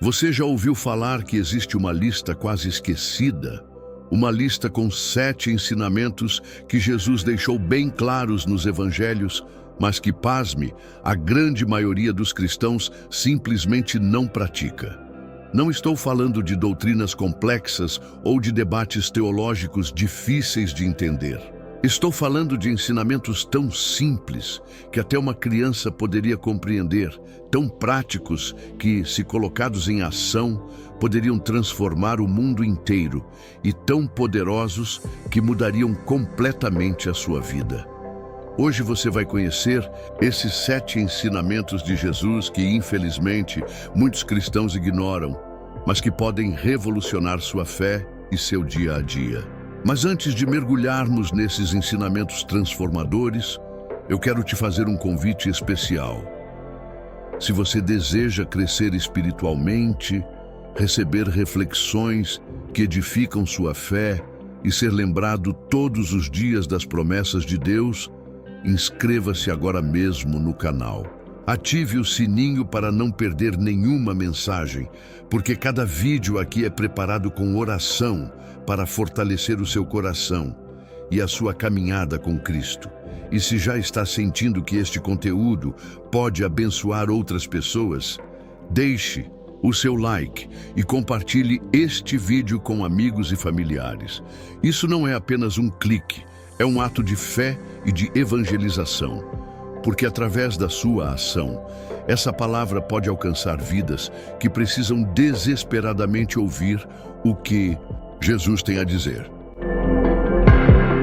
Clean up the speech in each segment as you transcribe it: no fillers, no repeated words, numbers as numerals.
Você já ouviu falar que existe uma lista quase esquecida? Uma lista com 7 ensinamentos que Jesus deixou bem claros nos evangelhos, mas que, pasme, a grande maioria dos cristãos simplesmente não pratica. Não estou falando de doutrinas complexas ou de debates teológicos difíceis de entender. Estou falando de ensinamentos tão simples que até uma criança poderia compreender, tão práticos que, se colocados em ação, poderiam transformar o mundo inteiro e tão poderosos que mudariam completamente a sua vida. Hoje você vai conhecer esses 7 ensinamentos de Jesus que, infelizmente, muitos cristãos ignoram, mas que podem revolucionar sua fé e seu dia a dia. Mas antes de mergulharmos nesses ensinamentos transformadores, eu quero te fazer um convite especial. Se você deseja crescer espiritualmente, receber reflexões que edificam sua fé e ser lembrado todos os dias das promessas de Deus, inscreva-se agora mesmo no canal. Ative o sininho para não perder nenhuma mensagem, porque cada vídeo aqui é preparado com oração para fortalecer o seu coração e a sua caminhada com Cristo. E se já está sentindo que este conteúdo pode abençoar outras pessoas, deixe o seu like e compartilhe este vídeo com amigos e familiares. Isso não é apenas um clique, é um ato de fé e de evangelização. Porque através da sua ação, essa palavra pode alcançar vidas que precisam desesperadamente ouvir o que Jesus tem a dizer.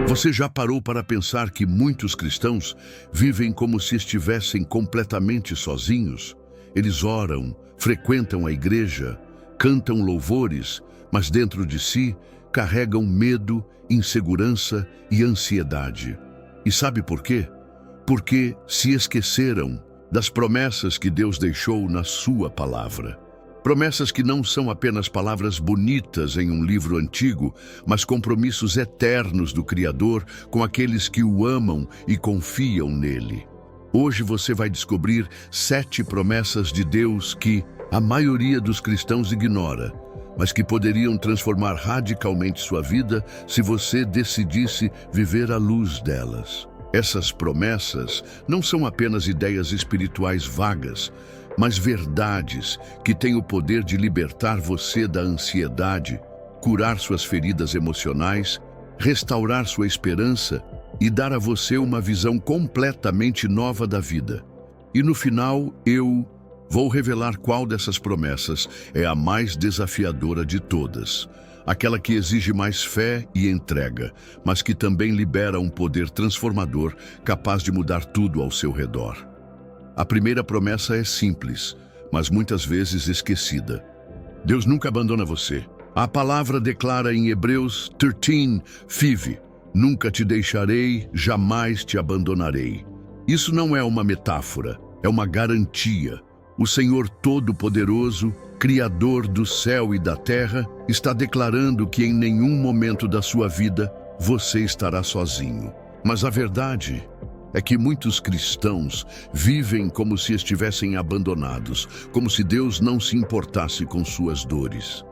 Você já parou para pensar que muitos cristãos vivem como se estivessem completamente sozinhos? Eles oram, frequentam a igreja, cantam louvores, mas dentro de si carregam medo, insegurança e ansiedade. E sabe por quê? Porque se esqueceram das promessas que Deus deixou na sua palavra. Promessas que não são apenas palavras bonitas em um livro antigo, mas compromissos eternos do Criador com aqueles que o amam e confiam nele. Hoje você vai descobrir 7 promessas de Deus que a maioria dos cristãos ignora, mas que poderiam transformar radicalmente sua vida se você decidisse viver à luz delas. Essas promessas não são apenas ideias espirituais vagas, mas verdades que têm o poder de libertar você da ansiedade, curar suas feridas emocionais, restaurar sua esperança e dar a você uma visão completamente nova da vida. E no final, eu vou revelar qual dessas promessas é a mais desafiadora de todas. Aquela que exige mais fé e entrega, mas que também libera um poder transformador capaz de mudar tudo ao seu redor. A primeira promessa é simples, mas muitas vezes esquecida. Deus nunca abandona você. A palavra declara em Hebreus 13:5, nunca te deixarei, jamais te abandonarei. Isso não é uma metáfora, é uma garantia. O Senhor Todo-Poderoso, Criador do céu e da terra, está declarando que em nenhum momento da sua vida você estará sozinho. Mas a verdade é que muitos cristãos vivem como se estivessem abandonados, como se Deus não se importasse com suas dores.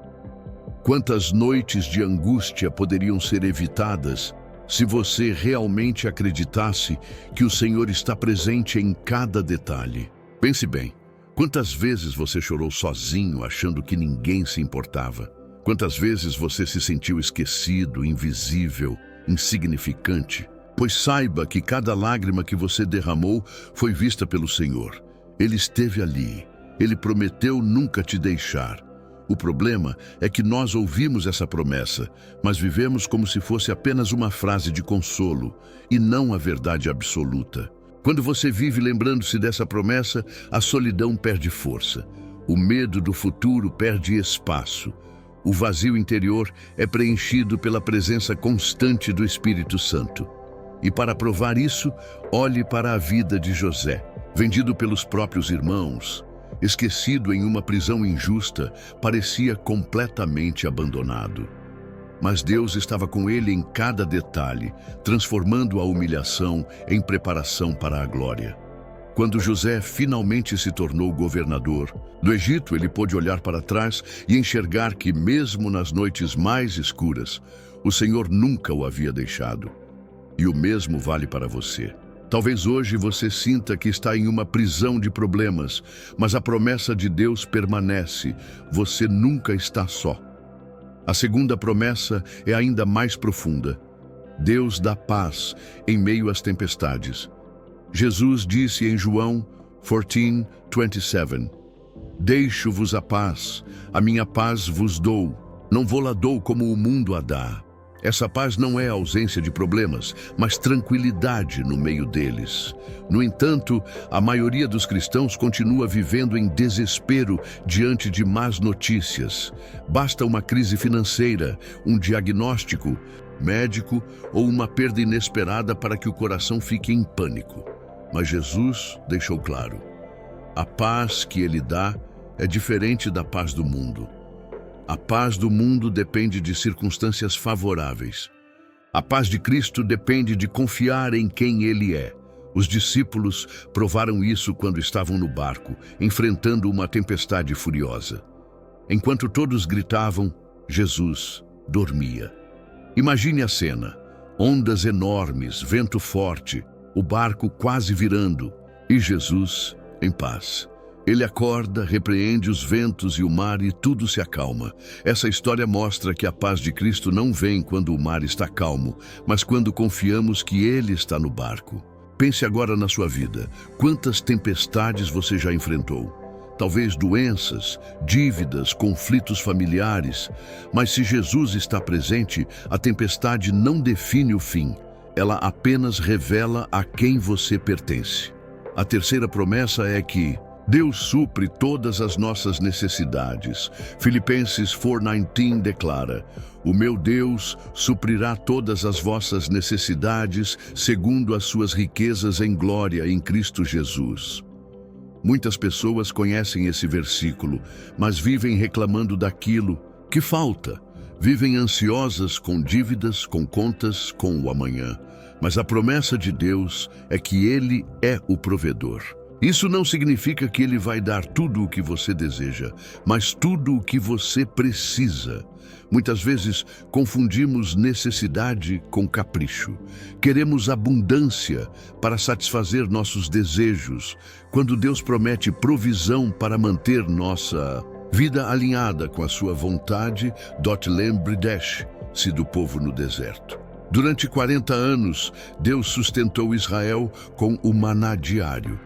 Quantas noites de angústia poderiam ser evitadas se você realmente acreditasse que o Senhor está presente em cada detalhe? Pense bem. Quantas vezes você chorou sozinho, achando que ninguém se importava? Quantas vezes você se sentiu esquecido, invisível, insignificante? Pois saiba que cada lágrima que você derramou foi vista pelo Senhor. Ele esteve ali. Ele prometeu nunca te deixar. O problema é que nós ouvimos essa promessa, mas vivemos como se fosse apenas uma frase de consolo e não a verdade absoluta. Quando você vive lembrando-se dessa promessa, a solidão perde força. O medo do futuro perde espaço. O vazio interior é preenchido pela presença constante do Espírito Santo. E para provar isso, olhe para a vida de José. Vendido pelos próprios irmãos, esquecido em uma prisão injusta, parecia completamente abandonado. Mas Deus estava com ele em cada detalhe, transformando a humilhação em preparação para a glória. Quando José finalmente se tornou governador do Egito, ele pôde olhar para trás e enxergar que, mesmo nas noites mais escuras, o Senhor nunca o havia deixado. E o mesmo vale para você. Talvez hoje você sinta que está em uma prisão de problemas, mas a promessa de Deus permanece. Você nunca está só. A segunda promessa é ainda mais profunda. Deus dá paz em meio às tempestades. Jesus disse em João 14:27, Deixo-vos a paz, a minha paz vos dou, não vou-la dou como o mundo a dá. Essa paz não é ausência de problemas, mas tranquilidade no meio deles. No entanto, a maioria dos cristãos continua vivendo em desespero diante de más notícias. Basta uma crise financeira, um diagnóstico médico ou uma perda inesperada para que o coração fique em pânico. Mas Jesus deixou claro, a paz que Ele dá é diferente da paz do mundo. A paz do mundo depende de circunstâncias favoráveis. A paz de Cristo depende de confiar em quem Ele é. Os discípulos provaram isso quando estavam no barco, enfrentando uma tempestade furiosa. Enquanto todos gritavam, Jesus dormia. Imagine a cena, ondas enormes, vento forte, o barco quase virando, e Jesus em paz. Ele acorda, repreende os ventos e o mar e tudo se acalma. Essa história mostra que a paz de Cristo não vem quando o mar está calmo, mas quando confiamos que Ele está no barco. Pense agora na sua vida. Quantas tempestades você já enfrentou? Talvez doenças, dívidas, conflitos familiares. Mas se Jesus está presente, a tempestade não define o fim. Ela apenas revela a quem você pertence. A terceira promessa é que Deus supre todas as nossas necessidades. Filipenses 4:19 declara, O meu Deus suprirá todas as vossas necessidades segundo as suas riquezas em glória em Cristo Jesus. Muitas pessoas conhecem esse versículo, mas vivem reclamando daquilo que falta. Vivem ansiosas com dívidas, com contas, com o amanhã. Mas a promessa de Deus é que Ele é o provedor. Isso não significa que Ele vai dar tudo o que você deseja, mas tudo o que você precisa. Muitas vezes confundimos necessidade com capricho. Queremos abundância para satisfazer nossos desejos, quando Deus promete provisão para manter nossa vida alinhada com a sua vontade. Lembre-se do povo no deserto. Durante 40 anos, Deus sustentou Israel com o maná diário.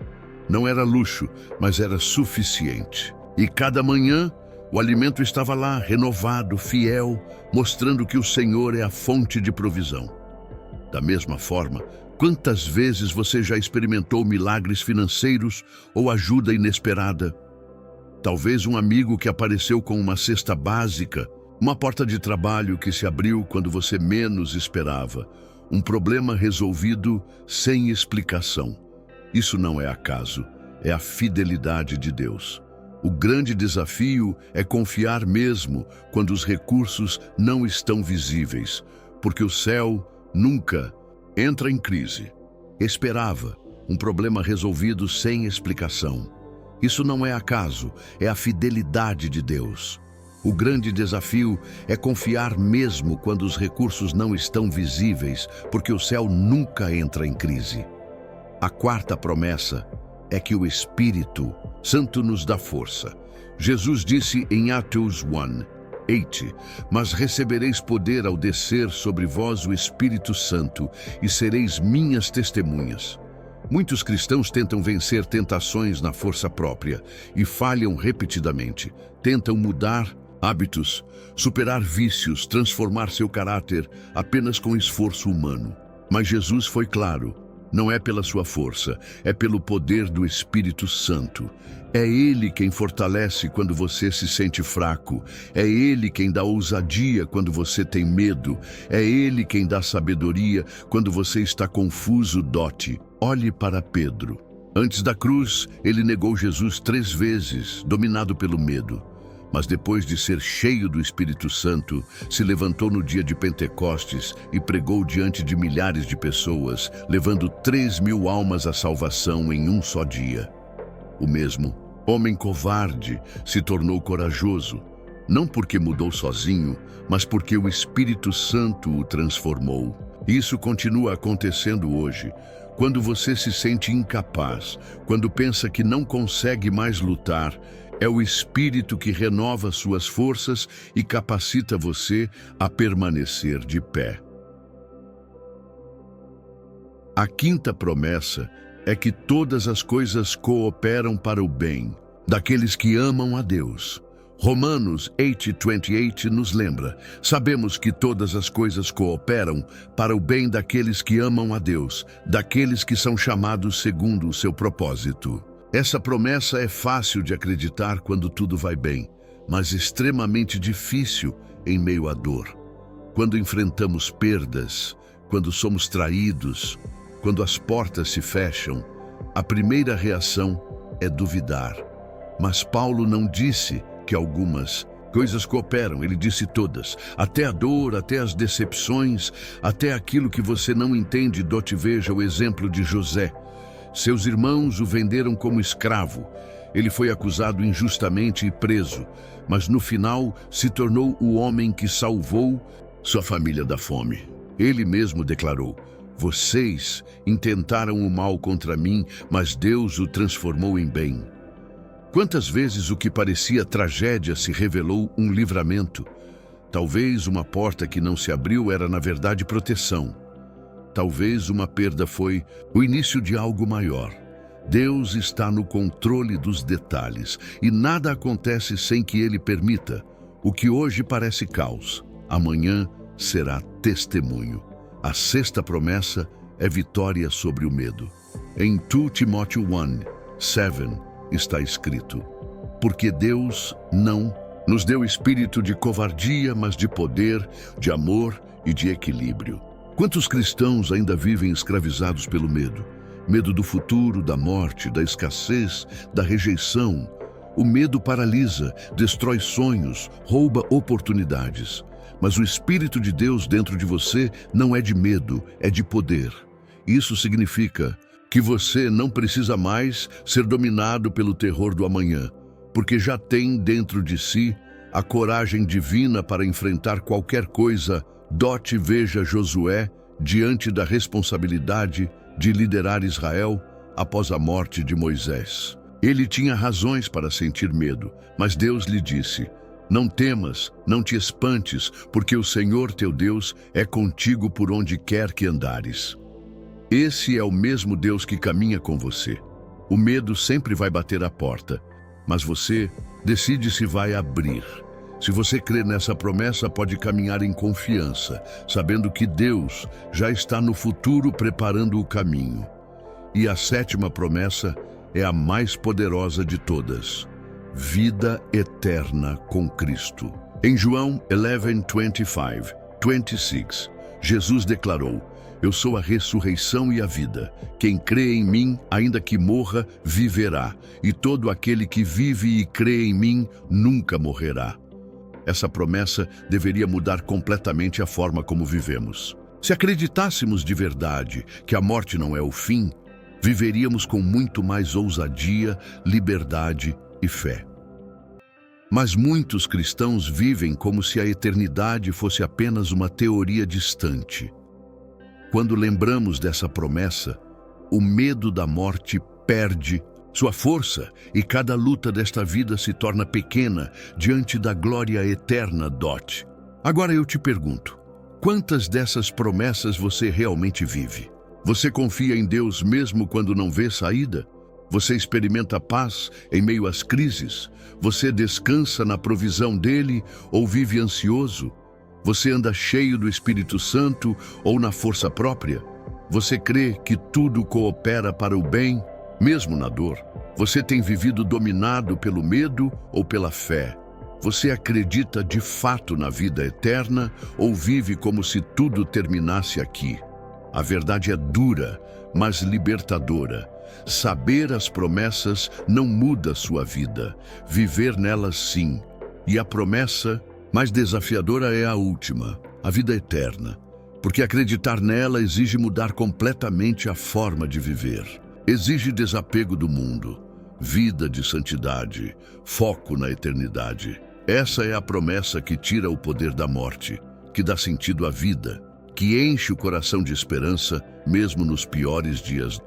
Não era luxo, mas era suficiente. E cada manhã, o alimento estava lá, renovado, fiel, mostrando que o Senhor é a fonte de provisão. Da mesma forma, quantas vezes você já experimentou milagres financeiros ou ajuda inesperada? Talvez um amigo que apareceu com uma cesta básica, uma porta de trabalho que se abriu quando você menos esperava, um problema resolvido sem explicação. Isso não é acaso, é a fidelidade de Deus. O grande desafio é confiar mesmo quando os recursos não estão visíveis, porque o céu nunca entra em crise. Esperava um problema resolvido sem explicação. Isso não é acaso, é a fidelidade de Deus. O grande desafio é confiar mesmo quando os recursos não estão visíveis, porque o céu nunca entra em crise. A quarta promessa é que o Espírito Santo nos dá força. Jesus disse em Atos 1:8, Mas recebereis poder ao descer sobre vós o Espírito Santo, e sereis minhas testemunhas. Muitos cristãos tentam vencer tentações na força própria e falham repetidamente. Tentam mudar hábitos, superar vícios, transformar seu caráter apenas com esforço humano. Mas Jesus foi claro. Não é pela sua força, é pelo poder do Espírito Santo. É Ele quem fortalece quando você se sente fraco. É Ele quem dá ousadia quando você tem medo. É Ele quem dá sabedoria quando você está confuso. Olhe para Pedro. Antes da cruz, ele negou Jesus 3 vezes, dominado pelo medo. Mas depois de ser cheio do Espírito Santo, se levantou no dia de Pentecostes e pregou diante de milhares de pessoas, levando 3.000 almas à salvação em um só dia. O mesmo homem covarde se tornou corajoso, não porque mudou sozinho, mas porque o Espírito Santo o transformou. Isso continua acontecendo hoje. Quando você se sente incapaz, quando pensa que não consegue mais lutar, é o Espírito que renova suas forças e capacita você a permanecer de pé. A quinta promessa é que todas as coisas cooperam para o bem daqueles que amam a Deus. Romanos 8:28 nos lembra: sabemos que todas as coisas cooperam para o bem daqueles que amam a Deus, daqueles que são chamados segundo o seu propósito. Essa promessa é fácil de acreditar quando tudo vai bem, mas extremamente difícil em meio à dor. Quando enfrentamos perdas, quando somos traídos, quando as portas se fecham, a primeira reação é duvidar. Mas Paulo não disse que algumas coisas cooperam, ele disse todas. Até a dor, até as decepções, até aquilo que você não entende. Veja o exemplo de José. Seus irmãos o venderam como escravo. Ele foi acusado injustamente e preso, mas no final se tornou o homem que salvou sua família da fome. Ele mesmo declarou: vocês intentaram o mal contra mim, mas Deus o transformou em bem. Quantas vezes o que parecia tragédia se revelou um livramento? Talvez uma porta que não se abriu era na verdade proteção. Talvez uma perda foi o início de algo maior. Deus está no controle dos detalhes e nada acontece sem que Ele permita. O que hoje parece caos, amanhã será testemunho. A sexta promessa é vitória sobre o medo. Em 2 Timóteo 1:7 está escrito: porque Deus não nos deu espírito de covardia, mas de poder, de amor e de equilíbrio. Quantos cristãos ainda vivem escravizados pelo medo? Medo do futuro, da morte, da escassez, da rejeição. O medo paralisa, destrói sonhos, rouba oportunidades. Mas o Espírito de Deus dentro de você não é de medo, é de poder. Isso significa que você não precisa mais ser dominado pelo terror do amanhã, porque já tem dentro de si a coragem divina para enfrentar qualquer coisa. Veja Josué diante da responsabilidade de liderar Israel após a morte de Moisés. Ele tinha razões para sentir medo, mas Deus lhe disse: não temas, não te espantes, porque o Senhor teu Deus é contigo por onde quer que andares. Esse é o mesmo Deus que caminha com você. O medo sempre vai bater à porta, mas você decide se vai abrir. Se você crê nessa promessa, pode caminhar em confiança, sabendo que Deus já está no futuro preparando o caminho. E a sétima promessa é a mais poderosa de todas: vida eterna com Cristo. Em João 11:25-26, Jesus declarou: eu sou a ressurreição e a vida. Quem crê em mim, ainda que morra, viverá. E todo aquele que vive e crê em mim, nunca morrerá. Essa promessa deveria mudar completamente a forma como vivemos. Se acreditássemos de verdade que a morte não é o fim, viveríamos com muito mais ousadia, liberdade e fé. Mas muitos cristãos vivem como se a eternidade fosse apenas uma teoria distante. Quando lembramos dessa promessa, o medo da morte perde sua força e cada luta desta vida se torna pequena diante da glória eterna. Agora eu te pergunto, quantas dessas promessas você realmente vive? Você confia em Deus mesmo quando não vê saída? Você experimenta paz em meio às crises? Você descansa na provisão dele ou vive ansioso? Você anda cheio do Espírito Santo ou na força própria? Você crê que tudo coopera para o bem, mesmo na dor? Você tem vivido dominado pelo medo ou pela fé? Você acredita de fato na vida eterna ou vive como se tudo terminasse aqui? A verdade é dura, mas libertadora. Saber as promessas não muda sua vida. Viver nelas sim. E a promessa mais desafiadora é a última, a vida eterna, porque acreditar nela exige mudar completamente a forma de viver. Exige desapego do mundo, vida de santidade, foco na eternidade. Essa é a promessa que tira o poder da morte, que dá sentido à vida, que enche o coração de esperança, mesmo nos piores dias.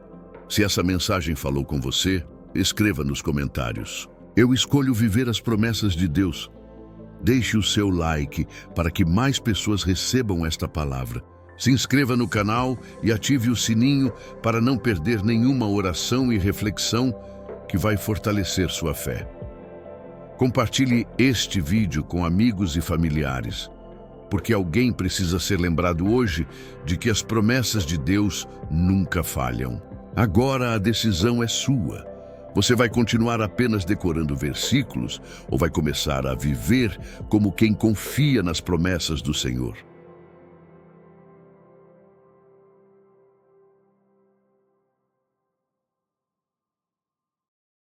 Se essa mensagem falou com você, escreva nos comentários. Eu escolho viver as promessas de Deus. Deixe o seu like para que mais pessoas recebam esta palavra. Se inscreva no canal e ative o sininho para não perder nenhuma oração e reflexão que vai fortalecer sua fé. Compartilhe este vídeo com amigos e familiares, porque alguém precisa ser lembrado hoje de que as promessas de Deus nunca falham. Agora a decisão é sua. Você vai continuar apenas decorando versículos ou vai começar a viver como quem confia nas promessas do Senhor?